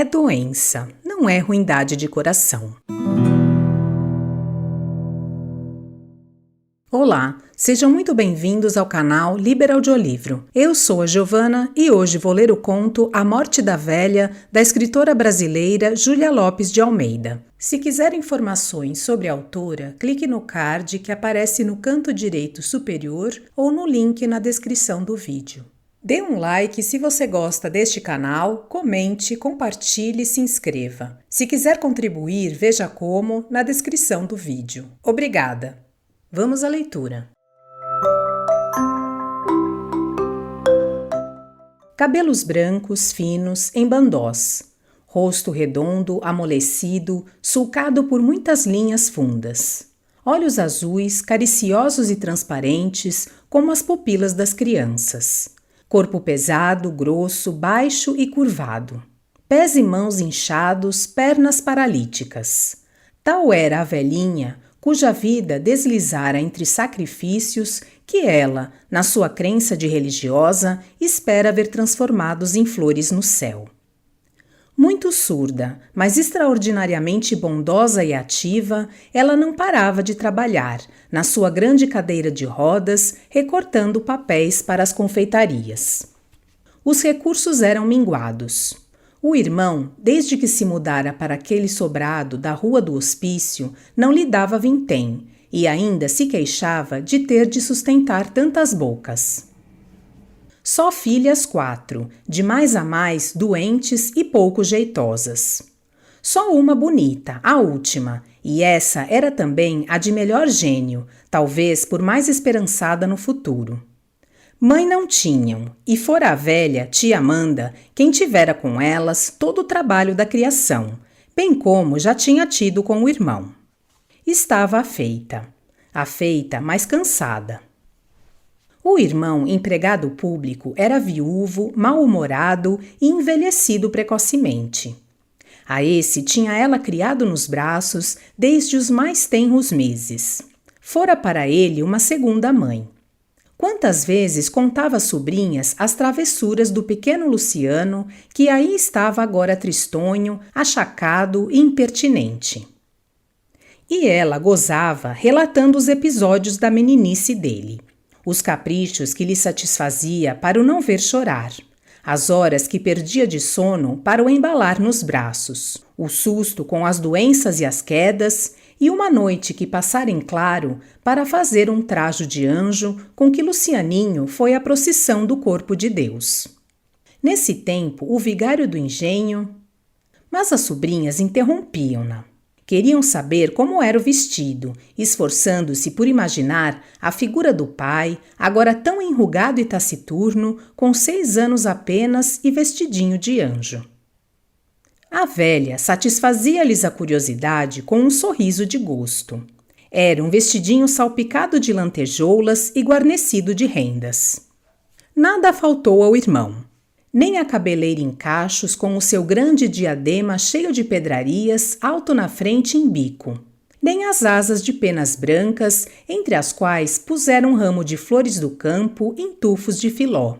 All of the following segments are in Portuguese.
É doença, não é ruindade de coração. Olá, sejam muito bem-vindos ao canal Liberaudiolivro. Eu sou a Giovana e hoje vou ler o conto A Morte da Velha, da escritora brasileira Júlia Lopes de Almeida. Se quiser informações sobre a autora, clique no card que aparece no canto direito superior ou no link na descrição do vídeo. Dê um like se você gosta deste canal, comente, compartilhe e se inscreva. Se quiser contribuir, veja como na descrição do vídeo. Obrigada! Vamos à leitura. Cabelos brancos, finos, em bandós. Rosto redondo, amolecido, sulcado por muitas linhas fundas. Olhos azuis, cariciosos e transparentes, como as pupilas das crianças. Corpo pesado, grosso, baixo e curvado. Pés e mãos inchados, pernas paralíticas. Tal era a velhinha, cuja vida deslizara entre sacrifícios que ela, na sua crença de religiosa, espera ver transformados em flores no céu. Muito surda, mas extraordinariamente bondosa e ativa, ela não parava de trabalhar, na sua grande cadeira de rodas, recortando papéis para as confeitarias. Os recursos eram minguados. O irmão, desde que se mudara para aquele sobrado da Rua do Hospício, não lhe dava vintém e ainda se queixava de ter de sustentar tantas bocas. Só filhas 4, de mais a mais doentes e pouco jeitosas. Só uma bonita, a última, e essa era também a de melhor gênio, talvez por mais esperançada no futuro. Mãe não tinham, e fora a velha, tia Amanda, quem tivera com elas todo o trabalho da criação, bem como já tinha tido com o irmão. Estava afeita, mas cansada. O irmão, empregado público, era viúvo, mal-humorado e envelhecido precocemente. A esse tinha ela criado nos braços desde os mais tenros meses. Fora para ele uma segunda mãe. Quantas vezes contava às sobrinhas as travessuras do pequeno Luciano, que aí estava agora tristonho, achacado e impertinente. E ela gozava relatando os episódios da meninice dele, os caprichos que lhe satisfazia para o não ver chorar, as horas que perdia de sono para o embalar nos braços, o susto com as doenças e as quedas, e uma noite que passara em claro para fazer um trajo de anjo com que Lucianinho foi à procissão do corpo de Deus. Nesse tempo, o vigário do engenho... Mas as sobrinhas interrompiam-na. Queriam saber como era o vestido, esforçando-se por imaginar a figura do pai, agora tão enrugado e taciturno, com 6 anos apenas e vestidinho de anjo. A velha satisfazia-lhes a curiosidade com um sorriso de gosto. Era um vestidinho salpicado de lantejoulas e guarnecido de rendas. Nada faltou ao irmão. Nem a cabeleira em cachos com o seu grande diadema cheio de pedrarias alto na frente em bico. Nem as asas de penas brancas, entre as quais puseram um ramo de flores do campo em tufos de filó.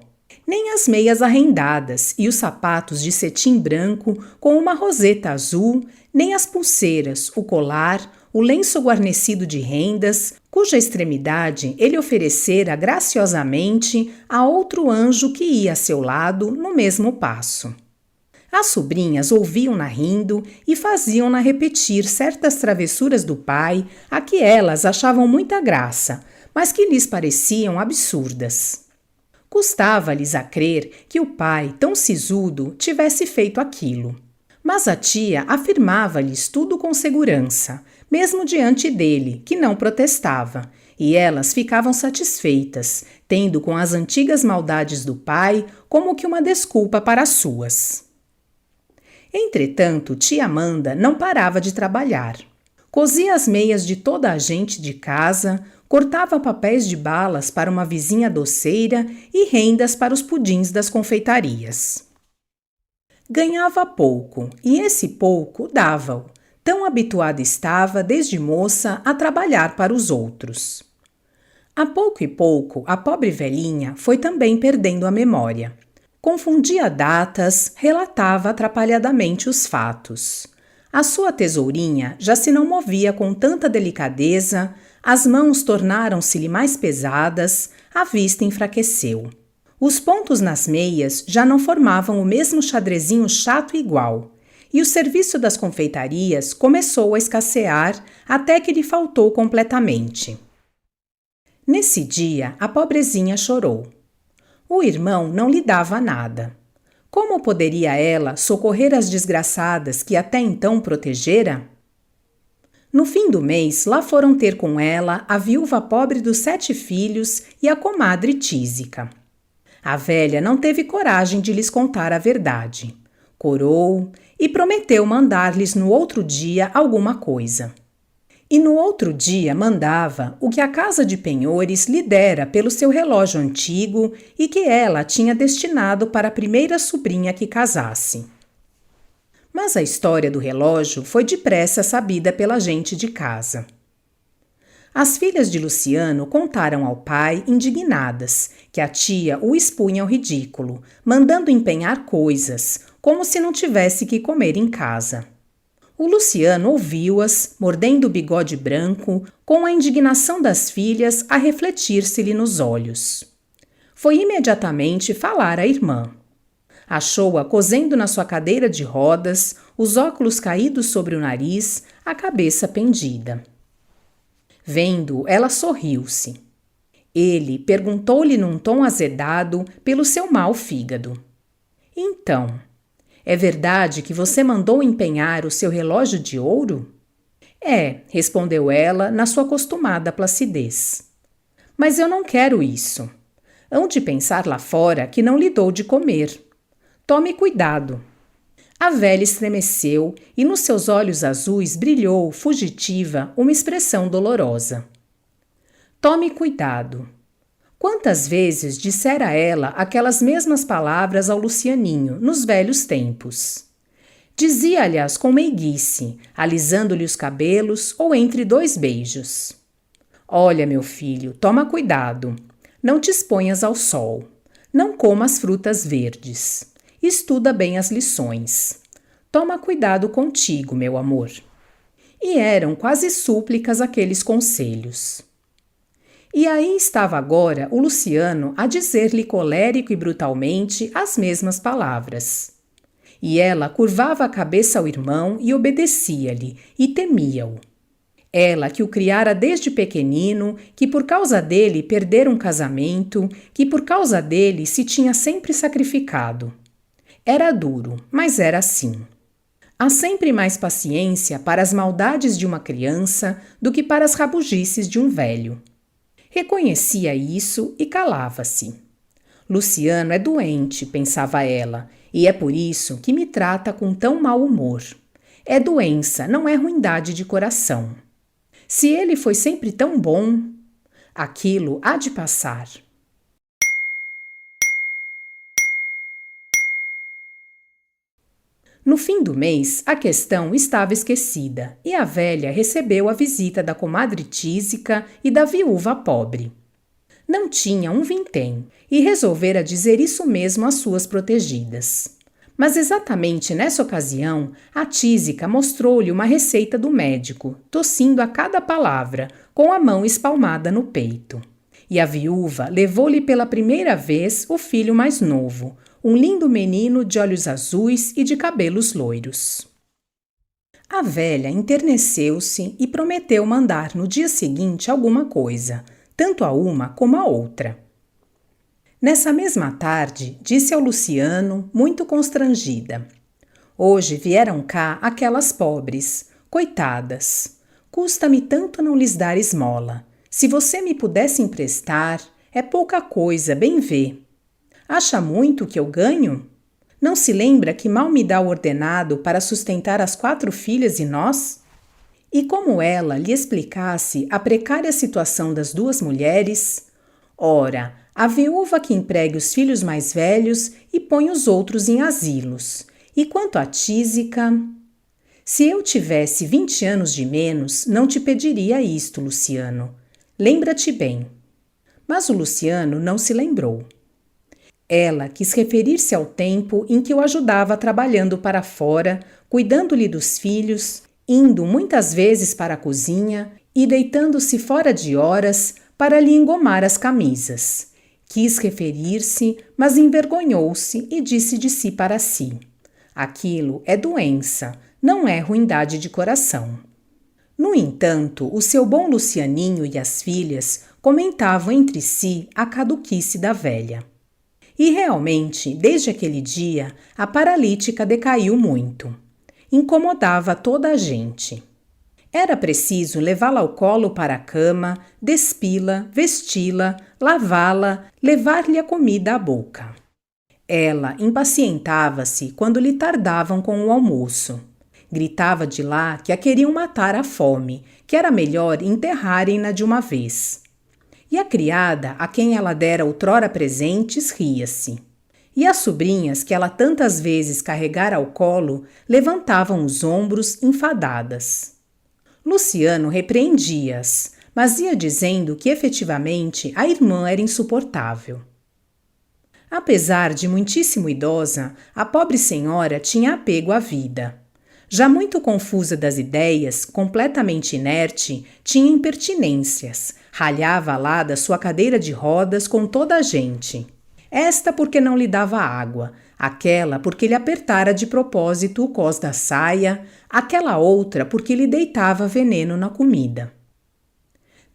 Nem as meias arrendadas e os sapatos de cetim branco com uma roseta azul, nem as pulseiras, o colar, o lenço guarnecido de rendas, cuja extremidade ele oferecera graciosamente a outro anjo que ia a seu lado no mesmo passo. As sobrinhas ouviam-na rindo e faziam-na repetir certas travessuras do pai a que elas achavam muita graça, mas que lhes pareciam absurdas. Custava-lhes a crer que o pai, tão sisudo, tivesse feito aquilo. Mas a tia afirmava-lhes tudo com segurança, mesmo diante dele, que não protestava, e elas ficavam satisfeitas, tendo com as antigas maldades do pai como que uma desculpa para as suas. Entretanto, tia Amanda não parava de trabalhar. Cosia as meias de toda a gente de casa, cortava papéis de balas para uma vizinha doceira e rendas para os pudins das confeitarias. Ganhava pouco, e esse pouco dava-o. Tão habituada estava, desde moça, a trabalhar para os outros. A pouco e pouco, a pobre velhinha foi também perdendo a memória. Confundia datas, relatava atrapalhadamente os fatos. A sua tesourinha já se não movia com tanta delicadeza, as mãos tornaram-se-lhe mais pesadas, a vista enfraqueceu. Os pontos nas meias já não formavam o mesmo xadrezinho chato e igual, e o serviço das confeitarias começou a escassear até que lhe faltou completamente. Nesse dia, a pobrezinha chorou. O irmão não lhe dava nada. Como poderia ela socorrer as desgraçadas que até então protegera? No fim do mês, lá foram ter com ela a viúva pobre dos 7 filhos e a comadre Tísica. A velha não teve coragem de lhes contar a verdade. Corou e prometeu mandar-lhes no outro dia alguma coisa. E no outro dia mandava o que a casa de penhores lhe dera pelo seu relógio antigo e que ela tinha destinado para a primeira sobrinha que casasse. Mas a história do relógio foi depressa sabida pela gente de casa. As filhas de Luciano contaram ao pai, indignadas, que a tia o expunha ao ridículo, mandando empenhar coisas, como se não tivesse que comer em casa. O Luciano ouviu-as, mordendo o bigode branco, com a indignação das filhas a refletir-se-lhe nos olhos. Foi imediatamente falar à irmã. Achou-a cozendo na sua cadeira de rodas, os óculos caídos sobre o nariz, a cabeça pendida. Vendo, ela sorriu-se. Ele perguntou-lhe num tom azedado pelo seu mau fígado. Então, é verdade que você mandou empenhar o seu relógio de ouro? É, respondeu ela na sua acostumada placidez. Mas eu não quero isso. Hão de pensar lá fora que não lhe dou de comer. Tome cuidado. A velha estremeceu e nos seus olhos azuis brilhou, fugitiva, uma expressão dolorosa. Tome cuidado. Quantas vezes dissera ela aquelas mesmas palavras ao Lucianinho, nos velhos tempos? Dizia-lhe-as com meiguice, alisando-lhe os cabelos ou entre 2 beijos. Olha, meu filho, toma cuidado. Não te exponhas ao sol. Não comas frutas verdes. Estuda bem as lições. Toma cuidado contigo, meu amor. E eram quase súplicas aqueles conselhos. E aí estava agora o Luciano a dizer-lhe colérico e brutalmente as mesmas palavras. E ela curvava a cabeça ao irmão e obedecia-lhe, e temia-o. Ela que o criara desde pequenino, que por causa dele perdera um casamento, que por causa dele se tinha sempre sacrificado. Era duro, mas era assim. Há sempre mais paciência para as maldades de uma criança do que para as rabugices de um velho. Reconhecia isso e calava-se. Luciano é doente, pensava ela, e é por isso que me trata com tão mau humor. É doença, não é ruindade de coração. Se ele foi sempre tão bom, aquilo há de passar. No fim do mês, a questão estava esquecida e a velha recebeu a visita da comadre Tísica e da viúva pobre. Não tinha um vintém e resolvera dizer isso mesmo às suas protegidas. Mas exatamente nessa ocasião, a Tísica mostrou-lhe uma receita do médico, tossindo a cada palavra, com a mão espalmada no peito. E a viúva levou-lhe pela primeira vez o filho mais novo, um lindo menino de olhos azuis e de cabelos loiros. A velha enterneceu-se e prometeu mandar no dia seguinte alguma coisa, tanto a uma como a outra. Nessa mesma tarde, disse ao Luciano, muito constrangida: Hoje vieram cá aquelas pobres, coitadas. Custa-me tanto não lhes dar esmola. Se você me pudesse emprestar, é pouca coisa, bem vê. Acha muito que eu ganho? Não se lembra que mal me dá o ordenado para sustentar as 4 filhas e nós? E como ela lhe explicasse a precária situação das 2 mulheres, ora, a viúva que empregue os filhos mais velhos e põe os outros em asilos. E quanto à Tísica... Se eu tivesse 20 anos de menos, não te pediria isto, Luciano. Lembra-te bem. Mas o Luciano não se lembrou. Ela quis referir-se ao tempo em que o ajudava trabalhando para fora, cuidando-lhe dos filhos, indo muitas vezes para a cozinha e deitando-se fora de horas para lhe engomar as camisas. Quis referir-se, mas envergonhou-se e disse de si para si: aquilo é doença, não é ruindade de coração. No entanto, o seu bom Lucianinho e as filhas comentavam entre si a caduquice da velha. E realmente, desde aquele dia, a paralítica decaiu muito. Incomodava toda a gente. Era preciso levá-la ao colo para a cama, despi-la, vesti-la, lavá-la, levar-lhe a comida à boca. Ela impacientava-se quando lhe tardavam com o almoço. Gritava de lá que a queriam matar à fome, que era melhor enterrarem-na de uma vez. E a criada, a quem ela dera outrora presentes, ria-se. E as sobrinhas, que ela tantas vezes carregara ao colo, levantavam os ombros enfadadas. Luciano repreendia-as, mas ia dizendo que efetivamente a irmã era insuportável. Apesar de muitíssimo idosa, a pobre senhora tinha apego à vida. Já muito confusa das ideias, completamente inerte, tinha impertinências, ralhava lá da sua cadeira de rodas com toda a gente. Esta porque não lhe dava água, aquela porque lhe apertara de propósito o cós da saia, aquela outra porque lhe deitava veneno na comida.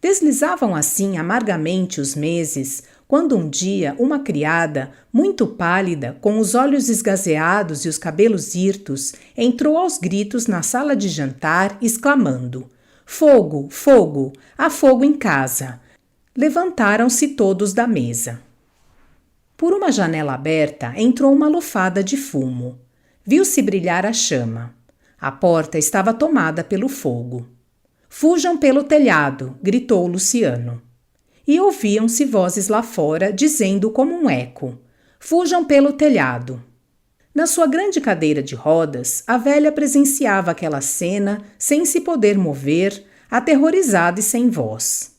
Deslizavam assim amargamente os meses, quando um dia uma criada, muito pálida, com os olhos esgazeados e os cabelos hirtos, entrou aos gritos na sala de jantar, exclamando: "Fogo, fogo! Há fogo em casa!" Levantaram-se todos da mesa. Por uma janela aberta entrou uma lufada de fumo. Viu-se brilhar a chama. A porta estava tomada pelo fogo. "Fujam pelo telhado!" gritou Luciano. E ouviam-se vozes lá fora dizendo como um eco: "Fujam pelo telhado!" Na sua grande cadeira de rodas, a velha presenciava aquela cena sem se poder mover, aterrorizada e sem voz.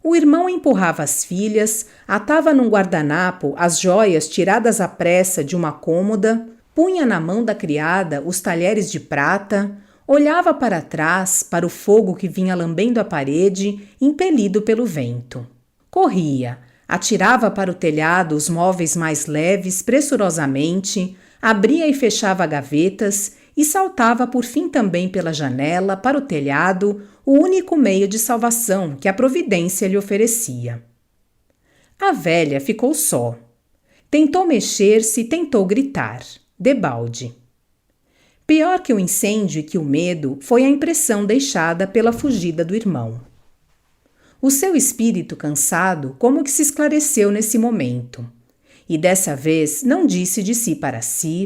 O irmão empurrava as filhas, atava num guardanapo as joias tiradas à pressa de uma cômoda, punha na mão da criada os talheres de prata, olhava para trás, para o fogo que vinha lambendo a parede, impelido pelo vento. Corria, atirava para o telhado os móveis mais leves pressurosamente, abria e fechava gavetas e saltava por fim também pela janela para o telhado, o único meio de salvação que a providência lhe oferecia. A velha ficou só. Tentou mexer-se, tentou gritar, debalde. Pior que o incêndio e que o medo foi a impressão deixada pela fugida do irmão. O seu espírito cansado como que se esclareceu nesse momento. E dessa vez não disse de si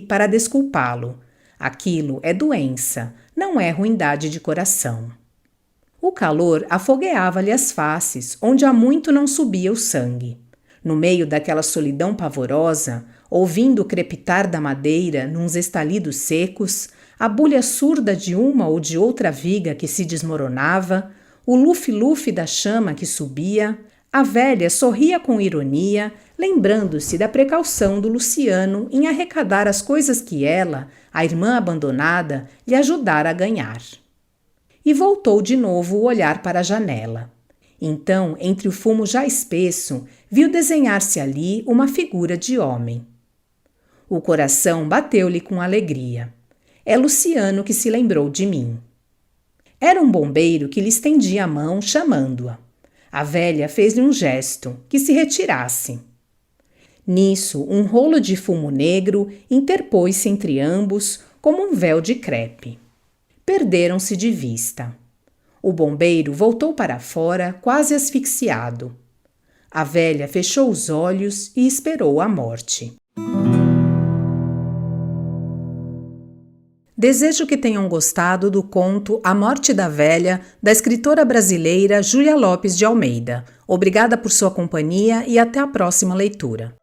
para desculpá-lo. Aquilo é doença, não é ruindade de coração. O calor afogueava-lhe as faces, onde há muito não subia o sangue. No meio daquela solidão pavorosa, ouvindo o crepitar da madeira nuns estalidos secos, a bulha surda de uma ou de outra viga que se desmoronava, o lufe-lufe da chama que subia, a velha sorria com ironia, lembrando-se da precaução do Luciano em arrecadar as coisas que ela, a irmã abandonada, lhe ajudara a ganhar. E voltou de novo o olhar para a janela. Então, entre o fumo já espesso, viu desenhar-se ali uma figura de homem. O coração bateu-lhe com alegria. É Luciano que se lembrou de mim. Era um bombeiro que lhe estendia a mão, chamando-a. A velha fez-lhe um gesto, que se retirasse. Nisso, um rolo de fumo negro interpôs-se entre ambos como um véu de crepe. Perderam-se de vista. O bombeiro voltou para fora, quase asfixiado. A velha fechou os olhos e esperou a morte. Desejo que tenham gostado do conto A Morte da Velha, da escritora brasileira Júlia Lopes de Almeida. Obrigada por sua companhia e até a próxima leitura.